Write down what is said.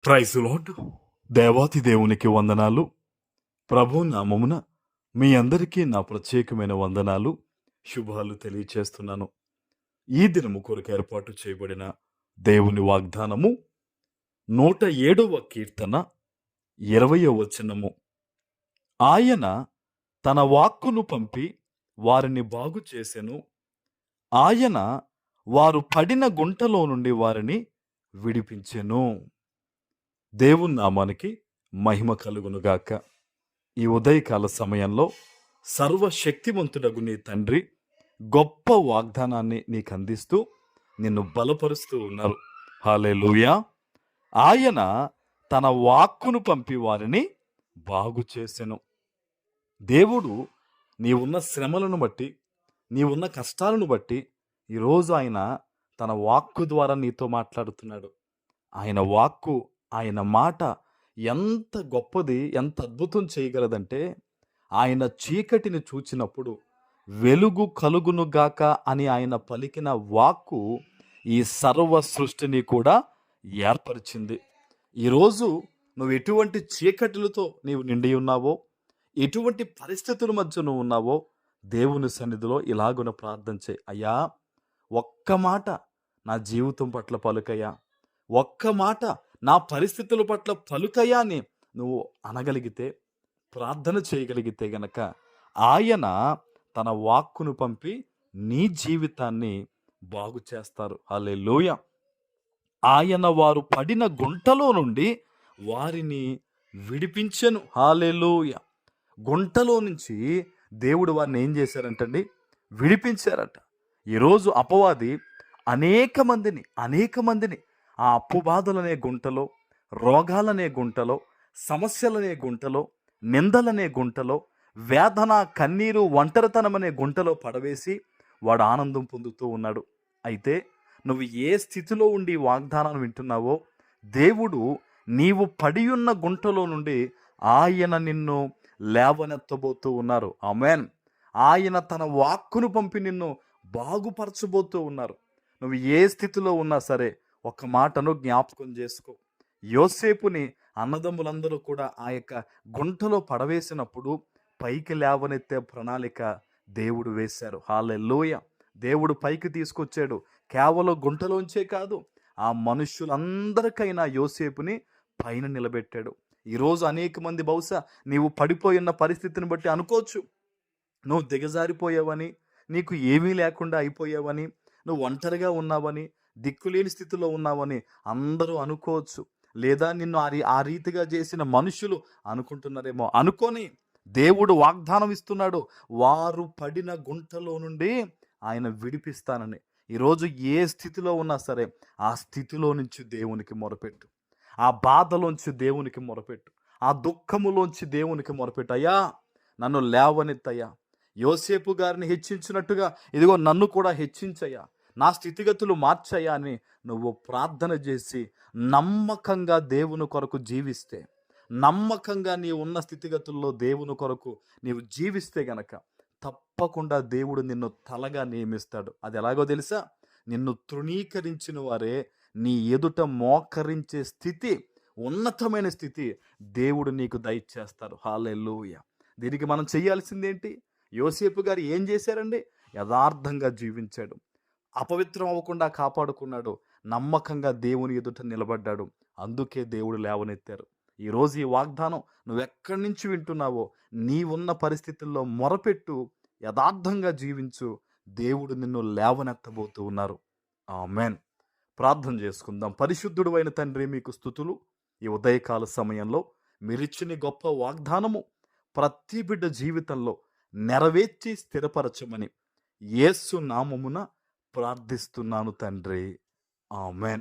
Praise lord. దేవాతి దేవునికి వందనాలు. ప్రభు నామమున మీ అందరికీ నా ప్రత్యేకమైన వందనాలు, శుభాలు తెలియచేస్తున్నాను. ఈ దినము కొరకు ఏర్పాటు చేయబడిన దేవుని వాగ్దానము 107వ కీర్తన 20వ వచనము. ఆయన తన వాక్కును పంపి వారిని బాగు చేసెను. ఆయన వారు పడిన గుంటలో నుండి వారిని విడిపించెను. దేవుని నామానికి మహిమ కలుగునుగాక. ఈ ఉదయకాల సమయంలో సర్వశక్తివంతుడగు నీ తండ్రి గొప్ప వాగ్దానాన్ని నీకు అందిస్తూ నిన్ను బలపరుస్తూ ఉన్నారు. హల్లెలూయా. ఆయన తన వాక్కును పంపి వారిని బాగు చేసెను. దేవుడు నీవున్న శ్రమలను బట్టి, నీవున్న కష్టాలను బట్టి ఈరోజు ఆయన తన వాక్కు ద్వారా నీతో మాట్లాడుతున్నాడు. ఆయన వాక్కు, ఆయన మాట ఎంత గొప్పది, ఎంత అద్భుతం చేయగలదంటే, ఆయన చీకటిని చూచినప్పుడు వెలుగు కలుగునుగాక అని ఆయన పలికిన వాక్కు ఈ సర్వ సృష్టిని కూడా ఏర్పరిచింది. ఈరోజు నువ్వు ఎటువంటి చీకటిలతో నీవు నిండి ఉన్నావో, ఎటువంటి పరిస్థితుల మధ్య నువ్వు ఉన్నావో, దేవుని సన్నిధిలో ఇలాగున ప్రార్థన చేయి. అయ్యా, ఒక్క మాట నా జీవితం పట్ల పలుకయ్యా, ఒక్క మాట నా పరిస్థితుల పట్ల పలుకయ్యా అని నువ్వు అనగలిగితే, ప్రార్థన చేయగలిగితే గనక ఆయన తన వాక్కును పంపి నీ జీవితాన్ని బాగు చేస్తారు. హల్లెలూయా. ఆయన వారు పడిన గుంటలో నుండి వారిని విడిపించెను. హల్లెలూయా. గుంటలో నుంచి దేవుడు వారిని ఏం చేశారంటండి? విడిపించారట. ఈరోజు అపవాది అనేక మందిని ఆ అప్పు బాధలనే గుంటలో, రోగాలనే గుంటలో, సమస్యలనే గుంటలో, నిందలనే గుంటలో, వేదన, కన్నీరు, ఒంటరితనం అనే గుంటలో పడవేసి వాడు ఆనందం పొందుతూ ఉన్నాడు. అయితే నువ్వు ఏ స్థితిలో ఉండి వాగ్దానాన్ని వింటున్నావో, దేవుడు నీవు పడి ఉన్న గుంటలో నుండి ఆయన నిన్ను లేవనెత్తబోతూ ఉన్నారు. ఆమేన్. ఆయన తన వాక్కును పంపి నిన్ను బాగుపరచబోతూ ఉన్నారు. నువ్వు ఏ స్థితిలో ఉన్నా సరే ఒక మాటను జ్ఞాపకం చేసుకో. యోసేపుని అన్నదమ్ములందరూ కూడా ఆ యొక్క గుంటలో పడవేసినప్పుడు పైకి లేవనెత్తే ప్రణాళిక దేవుడు వేశారు. హల్లెలూయా. దేవుడు పైకి తీసుకొచ్చాడు. కేవలం గుంటలోంచే కాదు, ఆ మనుష్యులందరికైనా యోసేపుని పైన నిలబెట్టాడు. ఈరోజు అనేక మంది బహుశా నీవు పడిపోయిన పరిస్థితిని బట్టి అనుకోవచ్చు, నువ్వు దిగజారిపోయావని, నీకు ఏమీ లేకుండా అయిపోయావని, నువ్వు ఒంటరిగా ఉన్నావని, దిక్కులేని స్థితిలో ఉన్నావని అందరూ అనుకోవచ్చు. లేదా నిన్ను ఆ రీతిగా చేసిన మనుషులు అనుకుంటున్నారేమో. అనుకొని దేవుడు వాగ్దానం ఇస్తున్నాడు, వారు పడిన గుంటలో నుండి ఆయన విడిపిస్తానని. ఈరోజు ఏ స్థితిలో ఉన్నా సరే ఆ స్థితిలో నుంచి దేవునికి మొరపెట్టు. ఆ బాధలోంచి దేవునికి మొరపెట్టు. ఆ దుఃఖములోంచి దేవునికి మొరపెట్టు. అయ్యా, నన్ను లేవనెత్తయ్యా. యోసేపు గారిని హెచ్చించినట్టుగా ఇదిగో నన్ను కూడా హెచ్చించయ్యా, నా స్థితిగతులు మార్చయ్యా అని నువ్వు ప్రార్థన చేసి నమ్మకంగా దేవుని కొరకు జీవిస్తే, నమ్మకంగా నీ ఉన్న స్థితిగతుల్లో దేవుని కొరకు నీవు జీవిస్తే గనక తప్పకుండా దేవుడు నిన్ను తలగా నియమిస్తాడు. అది ఎలాగో తెలుసా? నిన్ను తృణీకరించిన వారే నీ ఎదుట మోకరించే స్థితి, ఉన్నతమైన స్థితి దేవుడు నీకు దయచేస్తారు. హల్లెలూయా. దీనికి మనం చేయాల్సిందేంటి? యోసేపు గారు ఏం చేశారండి? యథార్థంగా జీవించాడు, అపవిత్రం అవ్వకుండా కాపాడుకున్నాడు, నమ్మకంగా దేవుని ఎదుట నిలబడ్డాడు. అందుకే దేవుడు లేవనెత్తారు. ఈరోజు ఈ వాగ్దానం నువ్వెక్కడి నుంచి వింటున్నావో, నీవున్న పరిస్థితుల్లో మొరపెట్టు, యథార్థంగా జీవించు, దేవుడు నిన్ను లేవనెత్తబోతూ ఉన్నారు. ఆమేన్. ప్రార్థన చేసుకుందాం. పరిశుద్ధుడు అయిన తండ్రి, మీకు స్తుతులు. ఈ ఉదయకాల సమయంలో మీరిచ్చిన గొప్ప వాగ్దానము ప్రతి బిడ్డ జీవితంలో నెరవేర్చి స్థిరపరచమని యేసు నామమున ప్రార్థిస్తున్నాను తండ్రి. ఆమేన్.